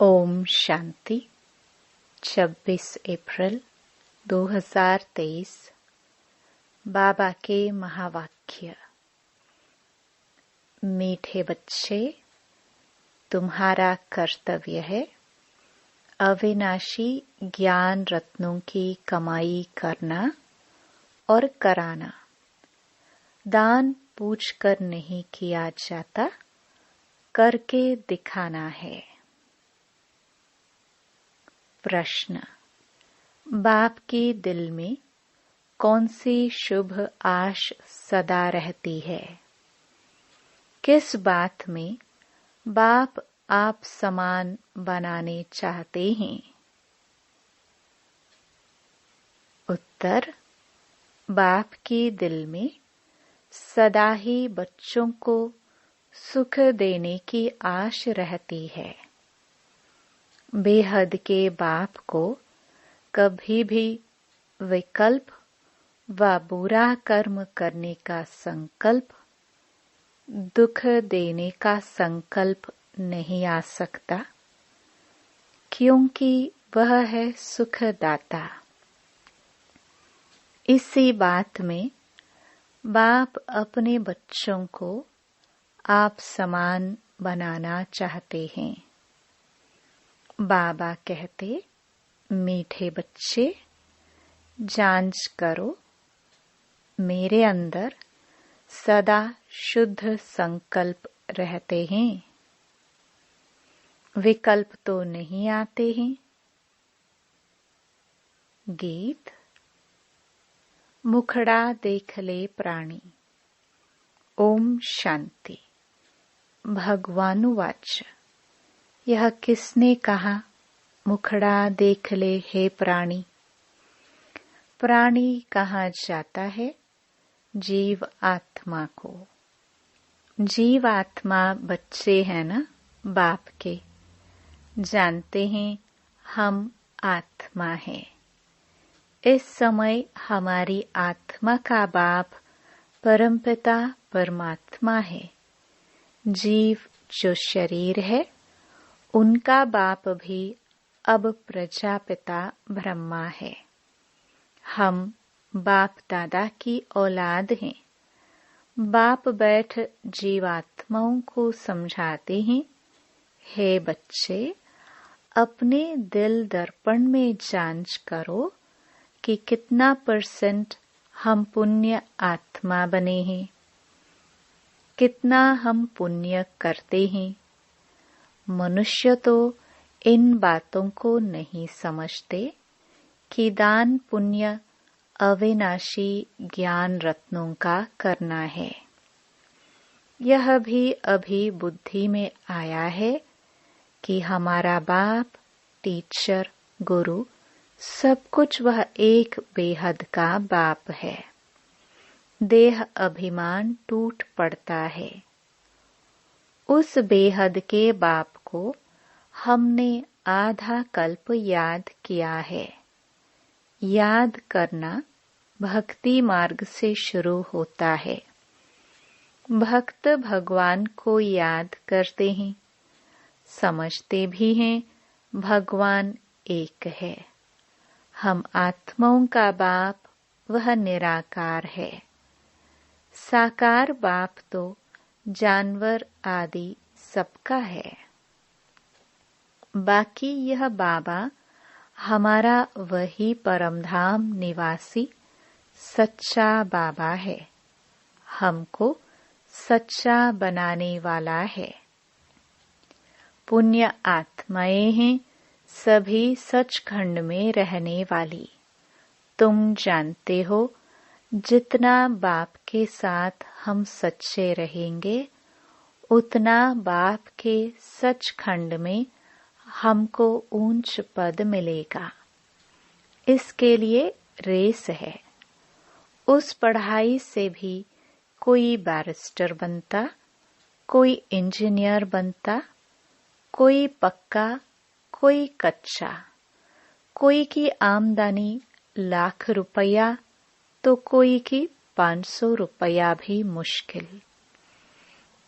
ओम शांति। 26 अप्रैल 2023। बाबा के महावाक्य। मीठे बच्चे, तुम्हारा कर्तव्य है अविनाशी ज्ञान रत्नों की कमाई करना और कराना। दान पूछकर नहीं किया जाता, करके दिखाना है। प्रश्न। बाप के दिल में कौन सी शुभ आश सदा रहती है? किस बात में बाप आप समान बनाने चाहते हैं? उत्तर। बाप के दिल में सदा ही बच्चों को सुख देने की आश रहती है। बेहद के बाप को कभी भी विकल्प व बुरा कर्म करने का संकल्प, दुख देने का संकल्प नहीं आ सकता, क्योंकि वह है सुखदाता। इसी बात में बाप अपने बच्चों को आप समान बनाना चाहते हैं। बाबा कहते, मीठे बच्चे, जांच करो, मेरे अंदर सदा शुद्ध संकल्प रहते हैं, विकल्प तो नहीं आते हैं। गीत। मुखड़ा देख ले प्राणी। ओम शांति। भगवानुवाच। यह किसने कहा, मुखड़ा देख ले हे प्राणी? प्राणी कहा जाता है जीव आत्मा को। जीव आत्मा बच्चे हैं ना बाप के, जानते हैं हम आत्मा हैं। इस समय हमारी आत्मा का बाप परमपिता परमात्मा है। जीव जो शरीर है, उनका बाप भी अब प्रजापिता ब्रह्मा है। हम बाप दादा की औलाद हैं। बाप बैठ जीवात्माओं को समझाते हैं, हे बच्चे, अपने दिल दर्पण में जांच करो कि कितना % हम पुण्य आत्मा बने हैं, कितना हम पुण्य करते हैं। मनुष्य तो इन बातों को नहीं समझते कि दान पुण्य अविनाशी ज्ञान रत्नों का करना है। यह भी अभी बुद्धि में आया है कि हमारा बाप, टीचर, गुरु सब कुछ वह एक बेहद का बाप है। देह अभिमान टूट पड़ता है। उस बेहद के बाप को हमने आधा कल्प याद किया है। याद करना भक्ति मार्ग से शुरू होता है। भक्त भगवान को याद करते हैं, समझते भी हैं भगवान एक है। हम आत्माओं का बाप वह निराकार है। साकार बाप तो जानवर आदि सबका है। बाकी यह बाबा हमारा वही परमधाम निवासी सच्चा बाबा है। हमको सच्चा बनाने वाला है। पुण्य आत्माएं हैं सभी सचखंड में रहने वाली। तुम जानते हो, जितना बाप के साथ हम सच्चे रहेंगे, उतना बाप के सचखंड में हमको ऊंच पद मिलेगा। इसके लिए रेस है। उस पढ़ाई से भी कोई बैरिस्टर बनता, कोई इंजीनियर बनता, कोई पक्का, कोई कच्चा। कोई की आमदनी ₹1,00,000 तो कोई की ₹500 भी मुश्किल।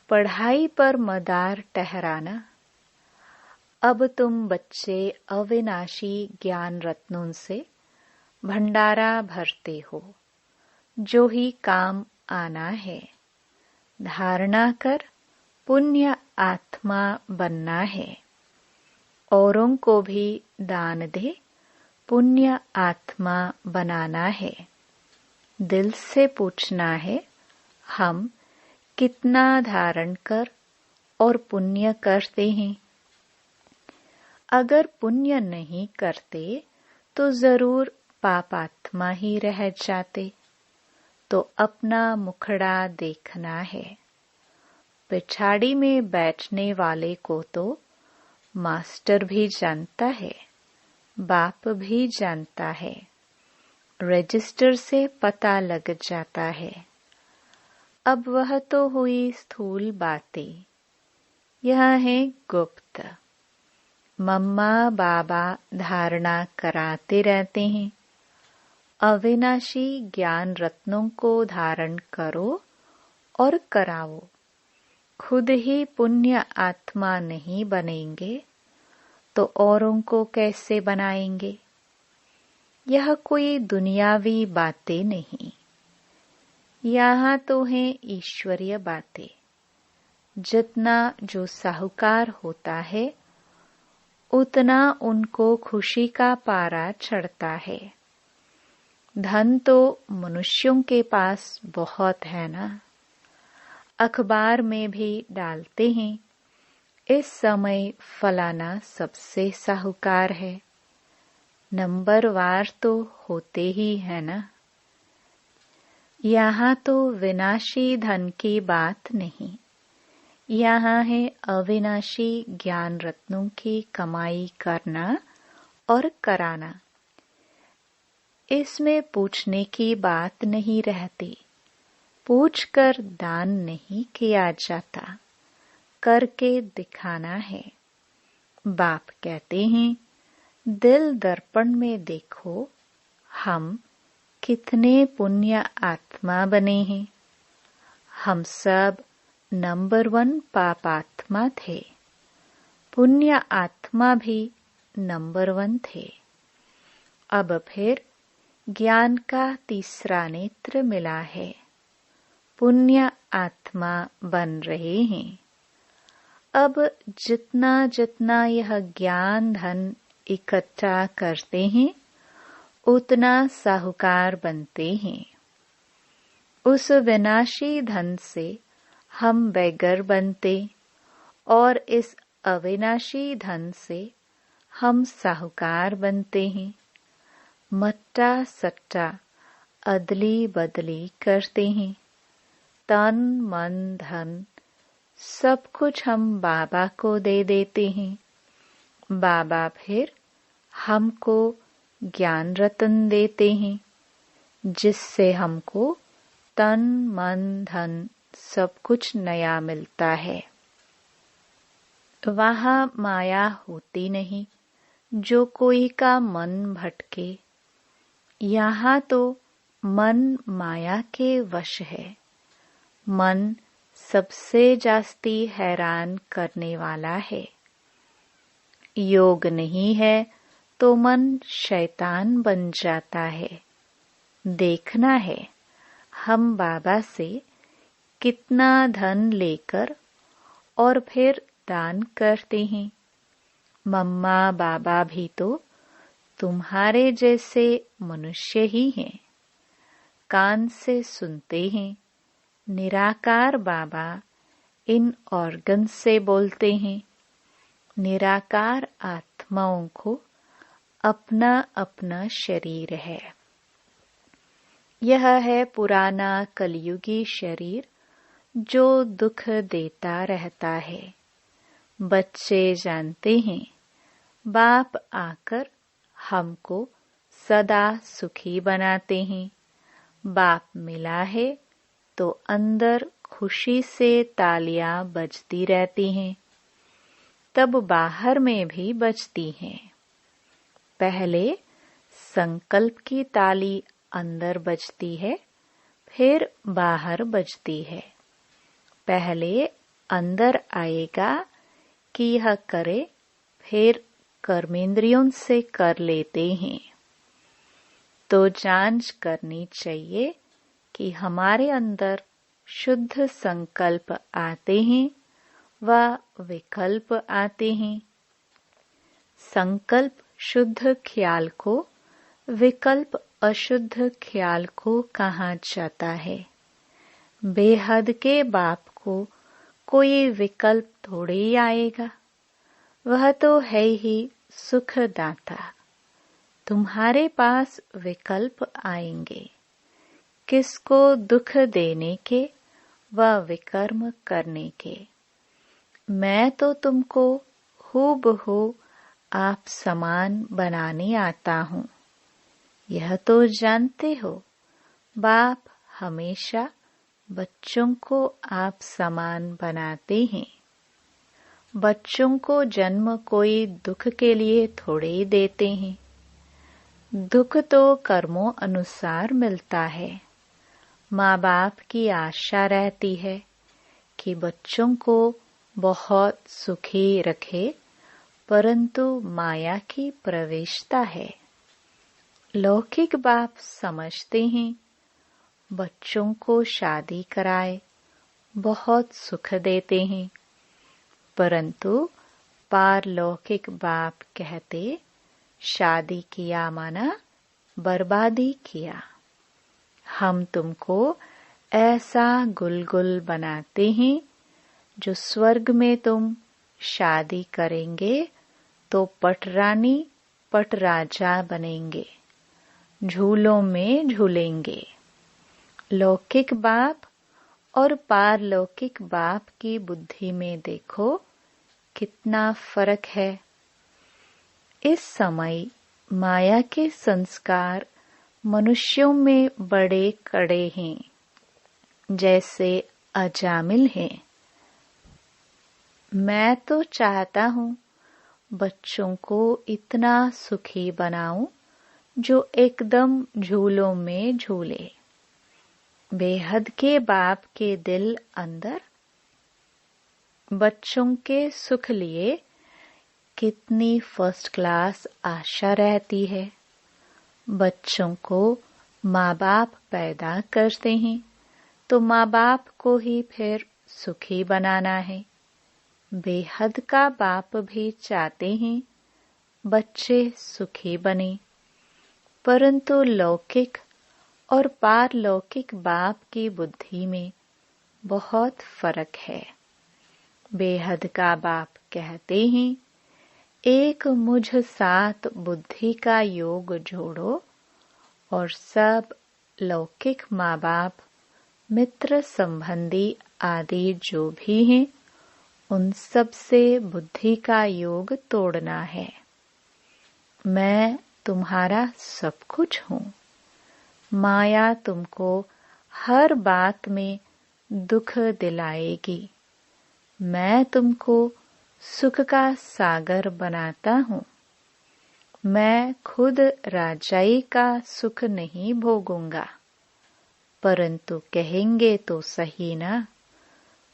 पढ़ाई पर मदार ठहराना अब तुम बच्चे अविनाशी ज्ञान रत्नों से भंडारा भरते हो, जो ही काम आना है। धारणा कर पुण्य आत्मा बनना है। औरों को भी दान दे पुण्य आत्मा बनाना है। दिल से पूछना है, हम कितना धारण कर और पुण्य करते हैं। अगर पुण्य नहीं करते तो जरूर पापात्मा ही रह जाते। तो अपना मुखड़ा देखना है। पिछाड़ी में बैठने वाले को तो मास्टर भी जानता है, बाप भी जानता है। रजिस्टर से पता लग जाता है। अब वह तो हुई स्थूल बातें, यह है गुप्त। मम्मा बाबा धारणा कराते रहते हैं। अविनाशी ज्ञान रत्नों को धारण करो और कराओ। खुद ही पुण्य आत्मा नहीं बनेंगे तो औरों को कैसे बनाएंगे। यह कोई दुनियावी बातें नहीं, यहाँ तो हैं ईश्वरीय बातें। जितना जो साहूकार होता है उतना उनको खुशी का पारा चढ़ता है। धन तो मनुष्यों के पास बहुत है ना। अखबार में भी डालते हैं, इस समय फलाना सबसे साहूकार है। नंबरवार तो होते ही है ना। यहाँ तो विनाशी धन की बात नहीं, यहाँ है अविनाशी ज्ञान रत्नों की कमाई करना और कराना। इसमें पूछने की बात नहीं रहती। पूछकर दान नहीं किया जाता, करके दिखाना है। बाप कहते हैं, दिल दर्पण में देखो, हम कितने पुण्य आत्मा बने हैं। हम सब नंबर 1 पापात्मा थे। पुण्य आत्मा भी नंबर 1 थे। अब फिर ज्ञान का तीसरा नेत्र मिला है। पुण्य आत्मा बन रहे हैं। अब जितना जितना यह ज्ञान धन इकट्ठा करते हैं उतना साहूकार बनते हैं। उस विनाशी धन से हम बेगर बनते और इस अविनाशी धन से हम साहूकार बनते हैं। मट्टा सट्टा अदली बदली करते हैं। तन मन धन सब कुछ हम बाबा को दे देते हैं। बाबा फिर हमको ज्ञान रत्न देते हैं, जिससे हमको तन मन धन सब कुछ नया मिलता है। वहाँ माया होती नहीं जो कोई का मन भटके। यहाँ तो मन माया के वश है। मन सबसे जास्ती हैरान करने वाला है। योग नहीं है तो मन शैतान बन जाता है। देखना है हम बाबा से कितना धन लेकर और फिर दान करते हैं। मम्मा बाबा भी तो तुम्हारे जैसे मनुष्य ही हैं। कान से सुनते हैं। निराकार बाबा इन ऑर्गन से बोलते हैं। निराकार आत्माओं को अपना अपना शरीर है। यह है पुराना कलयुगी शरीर जो दुख देता रहता है। बच्चे जानते हैं बाप आकर हमको सदा सुखी बनाते हैं। बाप मिला है तो अंदर खुशी से तालियां बजती रहती हैं, तब बाहर में भी बजती हैं। पहले संकल्प की ताली अंदर बजती है, फिर बाहर बजती है। पहले अंदर आएगा कि यह करे, फिर कर्मेंद्रियों से कर लेते हैं। तो जांच करनी चाहिए कि हमारे अंदर शुद्ध संकल्प आते हैं व विकल्प आते हैं। संकल्प शुद्ध ख्याल को, विकल्प अशुद्ध ख्याल को कहा जाता है। बेहद के बाप को कोई विकल्प थोड़े ही आएगा, वह तो है ही सुखदाता। तुम्हारे पास विकल्प आएंगे, किसको दुख देने के व विकर्म करने के। मैं तो तुमको हूबहू आप समान बनाने आता हूँ, यह तो जानते हो। बाप हमेशा बच्चों को आप समान बनाते हैं। बच्चों को जन्म कोई दुख के लिए थोड़े ही देते हैं। दुख तो कर्मों अनुसार मिलता है। माँ बाप की आशा रहती है कि बच्चों को बहुत सुखी रखे, परंतु माया की प्रवेशता है। लौकिक बाप समझते हैं बच्चों को शादी कराए बहुत सुख देते हैं, परंतु पारलौकिक बाप कहते शादी किया माना बर्बादी किया। हम तुमको ऐसा गुलगुल बनाते हैं जो स्वर्ग में तुम शादी करेंगे तो पटरानी पटराजा बनेंगे, झूलों में झूलेंगे। लौकिक बाप और पारलौकिक बाप की बुद्धि में देखो कितना फर्क है। इस समय माया के संस्कार मनुष्यों में बड़े कड़े हैं, जैसे अजामिल हैं। मैं तो चाहता हूँ बच्चों को इतना सुखी बनाऊं जो एकदम झूलों में झूले। बेहद के बाप के दिल अंदर बच्चों के सुख लिए कितनी फर्स्ट क्लास आशा रहती है। बच्चों को माँ बाप पैदा करते हैं तो माँ बाप को ही फिर सुखी बनाना है। बेहद का बाप भी चाहते हैं बच्चे सुखी बने, परंतु लौकिक और पारलौकिक बाप की बुद्धि में बहुत फर्क है। बेहद का बाप कहते हैं एक मुझ साथ बुद्धि का योग जोड़ो और सब लौकिक माँ बाप, मित्र, संबंधी आदि जो भी हैं उन सब से बुद्धि का योग तोड़ना है। मैं तुम्हारा सब कुछ हूँ। माया तुमको हर बात में दुख दिलाएगी। मैं तुमको सुख का सागर बनाता हूँ। मैं खुद राजाई का सुख नहीं भोगूंगा, परंतु कहेंगे तो सही ना,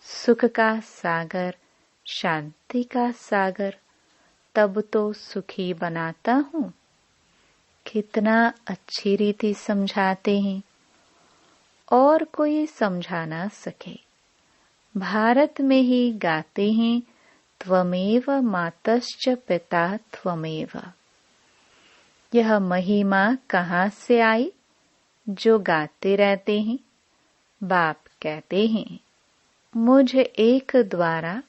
सुख का सागर, शांति का सागर, तब तो सुखी बनाता हूँ। कितना अच्छी रीति समझाते हैं, और कोई समझा ना सके। भारत में ही गाते हैं त्वमेव मातश्च पिता त्वमेव। यह महिमा कहाँ से आई जो गाते रहते हैं? बाप कहते हैं मुझ एक द्वारा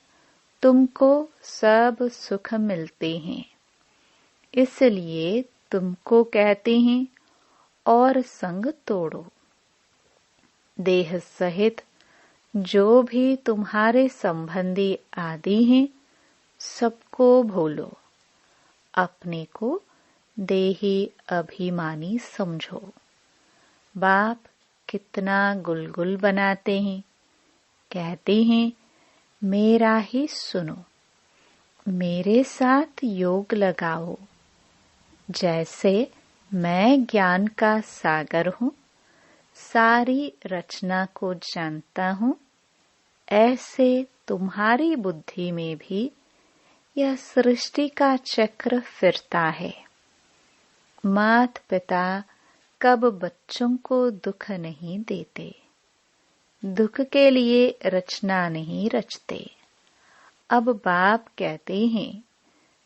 तुमको सब सुख मिलते हैं, इसलिए तुमको कहते हैं और संग तोड़ो। देह सहित जो भी तुम्हारे संबंधी आदि हैं सबको भूलो, अपने को देही अभिमानी समझो। बाप कितना गुलगुल बनाते हैं, कहते हैं मेरा ही सुनो, मेरे साथ योग लगाओ। जैसे मैं ज्ञान का सागर हूँ, सारी रचना को जानता हूँ, ऐसे तुम्हारी बुद्धि में भी यह सृष्टि का चक्र फिरता है। माता पिता कब बच्चों को दुख नहीं देते, दुख के लिए रचना नहीं रचते। अब बाप कहते हैं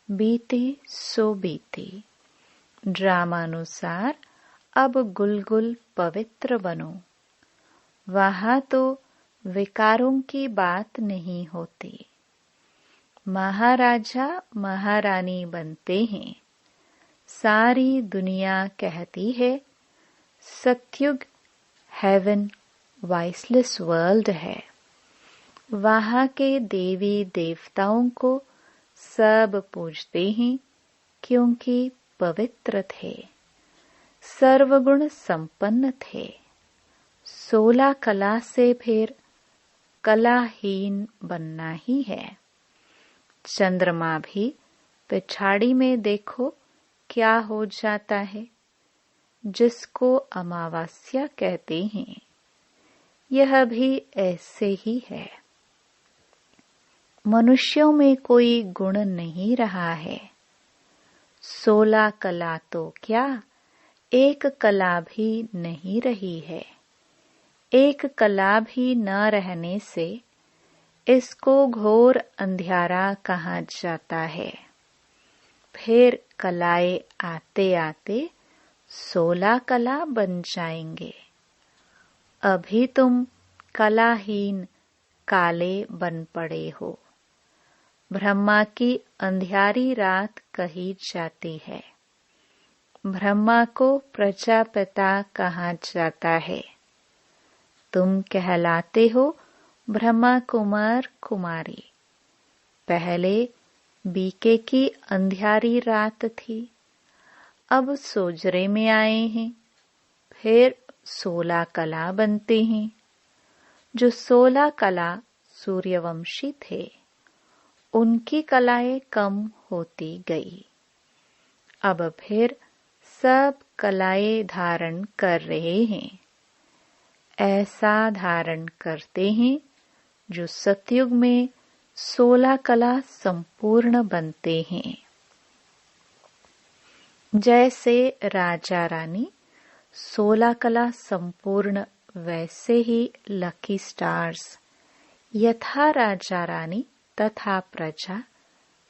बीते सो बीते। ड्रामानुसार अब गुलगुल पवित्र बनो। वहां तो विकारों की बात नहीं होती। महाराजा महारानी बनते हैं। सारी दुनिया कहती है सतयुग हेवन वाइसलेस वर्ल्ड है। वहां के देवी देवताओं को सब पूजते हैं क्योंकि पवित्र थे, सर्वगुण संपन्न थे। 16 कला से फिर कलाहीन बनना ही है। चंद्रमा भी पिछाड़ी में देखो क्या हो जाता है, जिसको अमावस्या कहते हैं। यह भी ऐसे ही है। मनुष्यों में कोई गुण नहीं रहा है। 16 कला तो क्या, एक कला भी नहीं रही है। एक कला भी न रहने से इसको घोर अंधियारा कहा जाता है। फिर कलाएं आते आते 16 कला बन जाएंगे। अभी तुम कलाहीन काले बन पड़े हो। ब्रह्मा की अंधियारी रात कही जाती है। ब्रह्मा को प्रजापिता कहा जाता है। तुम कहलाते हो ब्रह्मा कुमार कुमारी। पहले बीके की अंधियारी रात थी, अब सोजरे में आए हैं। फिर 16 कला बनते हैं। जो 16 कला सूर्यवंशी थे, उनकी कलाएं कम होती गई। अब फिर सब कलाएं धारण कर रहे हैं। ऐसा धारण करते हैं जो सतयुग में 16 कला संपूर्ण बनते हैं। जैसे राजा रानी 16 कला संपूर्ण, वैसे ही लकी स्टार्स यथा राजा रानी तथा प्रजा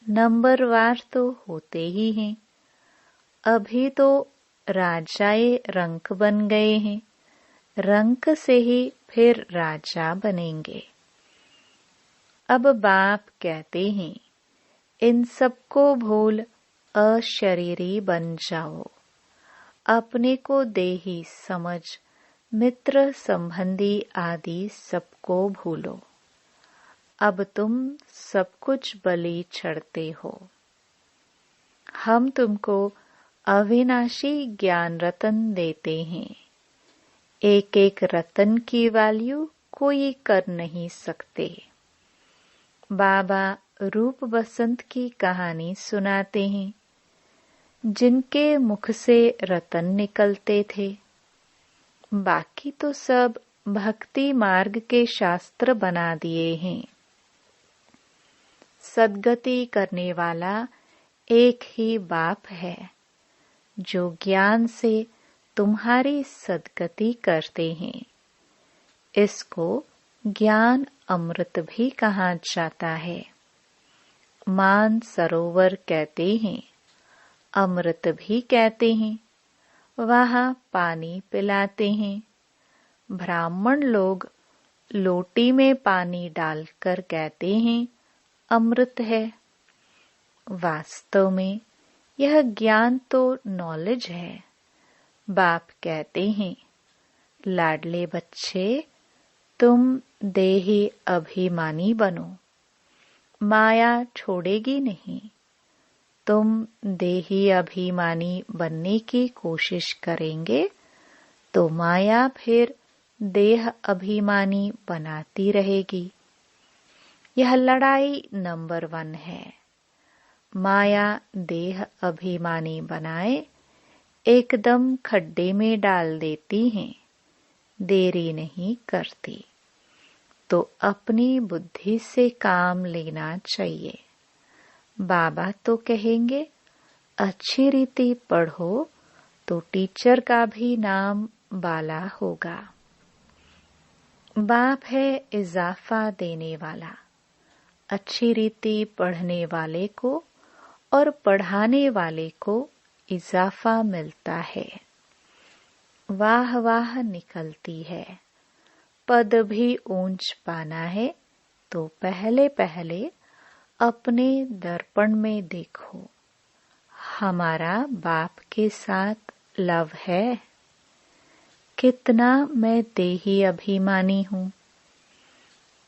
नंबरवार तो होते ही हैं। अभी तो राजाए रंक बन गए हैं, रंक से ही फिर राजा बनेंगे। अब बाप कहते हैं इन सबको भूल अशरीरी बन जाओ। अपने को देही समझ मित्र संबंधी आदि सबको भूलो। अब तुम सब कुछ बलि चढ़ते हो। हम तुमको अविनाशी ज्ञान रतन देते हैं। एक एक रतन की वैल्यू कोई कर नहीं सकते। बाबा रूप बसंत की कहानी सुनाते हैं, जिनके मुख से रतन निकलते थे। बाकी तो सब भक्ति मार्ग के शास्त्र बना दिए हैं। सद्गति करने वाला एक ही बाप है, जो ज्ञान से तुम्हारी सद्गति करते हैं। इसको ज्ञान अमृत भी कहा जाता है। मान सरोवर कहते हैं, अमृत भी कहते हैं। वहाँ पानी पिलाते हैं। ब्राह्मण लोग लोटी में पानी डालकर कहते हैं अमृत है। वास्तव में यह ज्ञान तो नॉलेज है। बाप कहते हैं लाडले बच्चे, तुम देही अभिमानी बनो। माया छोड़ेगी नहीं। तुम देही अभिमानी बनने की कोशिश करेंगे तो माया फिर देह अभिमानी बनाती रहेगी। यह लड़ाई नंबर 1 है। माया देह अभिमानी बनाए, एकदम खड्डे में डाल देती है, देरी नहीं करती। तो अपनी बुद्धि से काम लेना चाहिए। बाबा तो कहेंगे अच्छी रीति पढ़ो तो टीचर का भी नाम बाला होगा। बाप है इजाफा देने वाला। अच्छी रीति पढ़ने वाले को और पढ़ाने वाले को इजाफा मिलता है। वाह वाह निकलती है। पद भी ऊंच पाना है तो पहले पहले अपने दर्पण में देखो, हमारा बाप के साथ लव है। कितना मैं देही अभिमानी हूँ,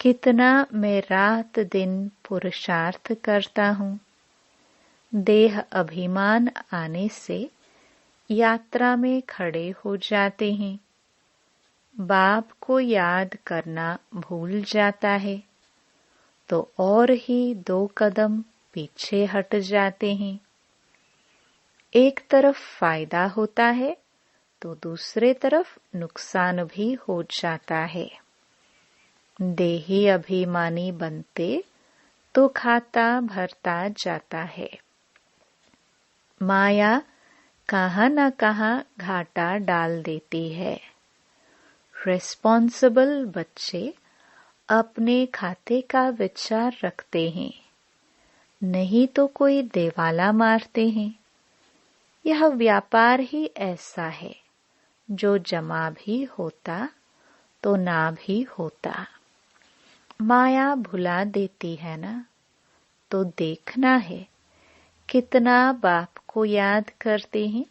कितना मैं रात दिन पुरुषार्थ करता हूँ। देह अभिमान आने से यात्रा में खड़े हो जाते हैं। बाप को याद करना भूल जाता है तो और ही 2 कदम पीछे हट जाते हैं। एक तरफ फायदा होता है तो दूसरे तरफ नुकसान भी हो जाता है। देही अभिमानी बनते तो खाता भरता जाता है। माया कहाँ न कहाँ घाटा डाल देती है। रिस्पॉन्सिबल बच्चे अपने खाते का विचार रखते हैं, नहीं तो कोई देवाला मारते हैं। यह व्यापार ही ऐसा है जो जमा भी होता तो ना भी होता। माया भुला देती है ना, तो देखना है कितना बाप को याद करते हैं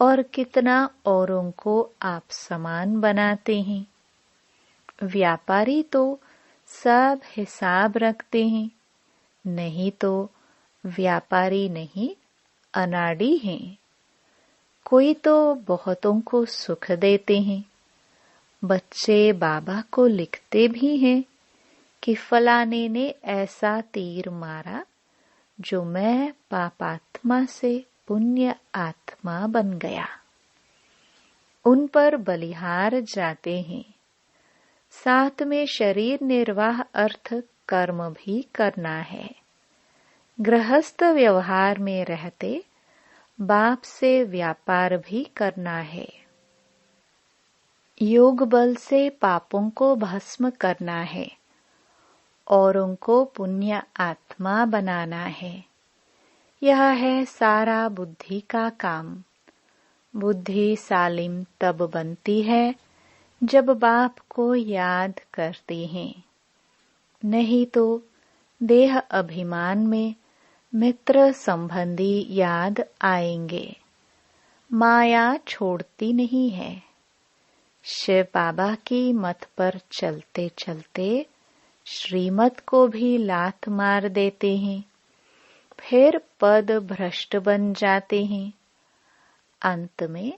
और कितना औरों को आप समान बनाते हैं। व्यापारी तो सब हिसाब रखते हैं, नहीं तो व्यापारी नहीं अनाड़ी हैं। कोई तो बहुतों को सुख देते हैं। बच्चे बाबा को लिखते भी हैं कि फलाने ने ऐसा तीर मारा जो मैं पापात्मा से पुण्य आत्मा बन गया। उन पर बलिहार जाते हैं। साथ में शरीर निर्वाह अर्थ कर्म भी करना है। गृहस्थ व्यवहार में रहते बाप से व्यापार भी करना है। योग बल से पापों को भस्म करना है, औरों को पुण्य आत्मा बनाना है। यह है सारा बुद्धि का काम। बुद्धि सालिम तब बनती है जब बाप को याद करते हैं, नहीं तो देह अभिमान में मित्र संबंधी याद आएंगे। माया छोड़ती नहीं है। शिव बाबा की मत पर चलते चलते श्रीमत को भी लात मार देते हैं, फिर पद भ्रष्ट बन जाते हैं। अंत में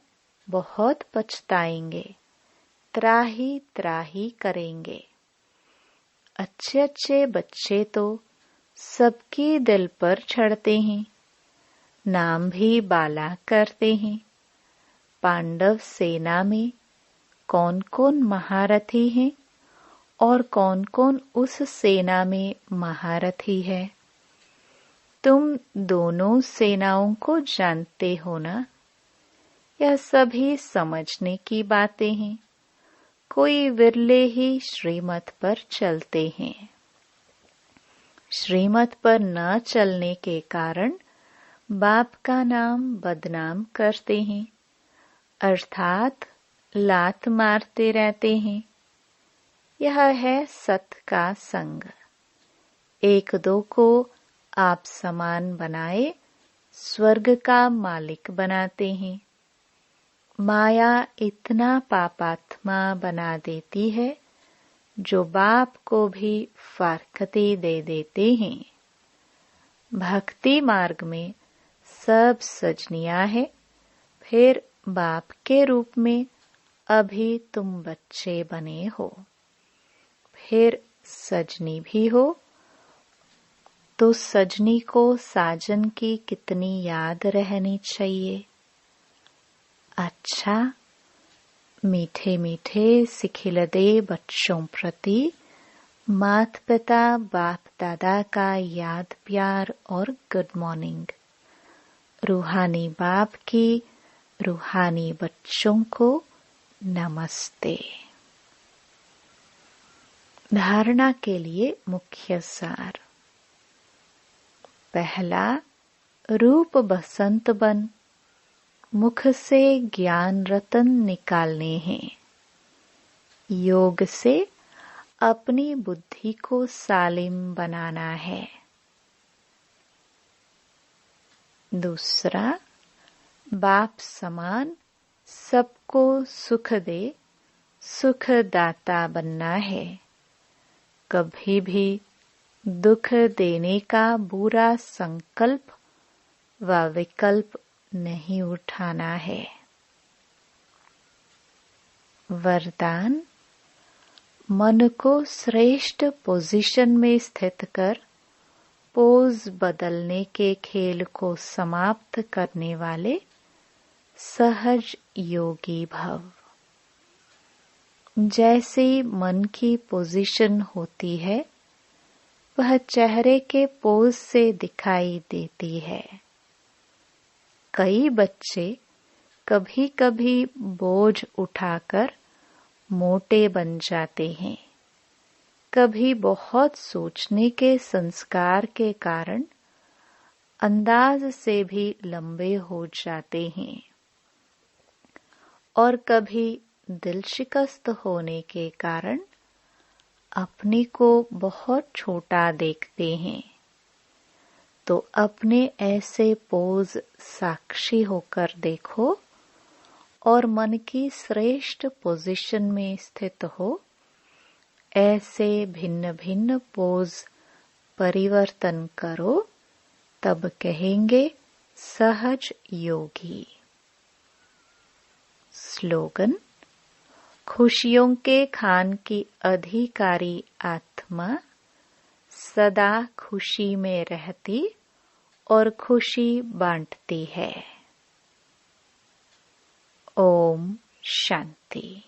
बहुत पछताएंगे, त्राही त्राही करेंगे। अच्छे अच्छे बच्चे तो सबकी दिल पर चढ़ते हैं, नाम भी बाला करते हैं। पांडव सेना में कौन कौन महारथी हैं और कौन कौन उस सेना में महारथी है? तुम दोनों सेनाओं को जानते हो ना? यह सभी समझने की बातें हैं। कोई विरले ही श्रीमत पर चलते हैं। श्रीमत पर न चलने के कारण बाप का नाम बदनाम करते हैं, अर्थात लात मारते रहते हैं। यह है सत का संग। 1-2 को आप समान बनाए स्वर्ग का मालिक बनाते हैं। माया इतना पापात्मा बना देती है जो बाप को भी फारकती दे देते हैं। भक्ति मार्ग में सब सजनियां है, फिर बाप के रूप में अभी तुम बच्चे बने हो, फिर सजनी भी हो, तो सजनी को साजन की कितनी याद रहनी चाहिए। अच्छा, मीठे मीठे सिखिलदे बच्चों प्रति माता पिता बाप दादा का याद प्यार और गुड मॉर्निंग। रूहानी बाप की रूहानी बच्चों को नमस्ते। धारणा के लिए मुख्य सार। पहला, रूप बसंत बन मुख से ज्ञान रतन निकालने हैं। योग से अपनी बुद्धि को सालिम बनाना है। दूसरा, बाप समान सबको सुख दे सुखदाता बनना है। कभी भी दुख देने का बुरा संकल्प व विकल्प नहीं उठाना है। वरदान, मन को श्रेष्ठ पोजीशन में स्थित कर पोज बदलने के खेल को समाप्त करने वाले सहज योगी भव। जैसी मन की पोजीशन होती है वह चेहरे के पोज से दिखाई देती है। कई बच्चे कभी कभी बोझ उठाकर मोटे बन जाते हैं। कभी बहुत सोचने के संस्कार के कारण अंदाज से भी लंबे हो जाते हैं और कभी दिल शिकस्त होने के कारण अपने को बहुत छोटा देखते हैं। तो अपने ऐसे पोज साक्षी होकर देखो और मन की श्रेष्ठ पोजीशन में स्थित हो। ऐसे भिन्न भिन्न पोज परिवर्तन करो, तब कहेंगे सहज योगी। स्लोगन, खुशियों के खान की अधिकारी आत्मा सदा खुशी में रहती और खुशी बांटती है। ओम शांति।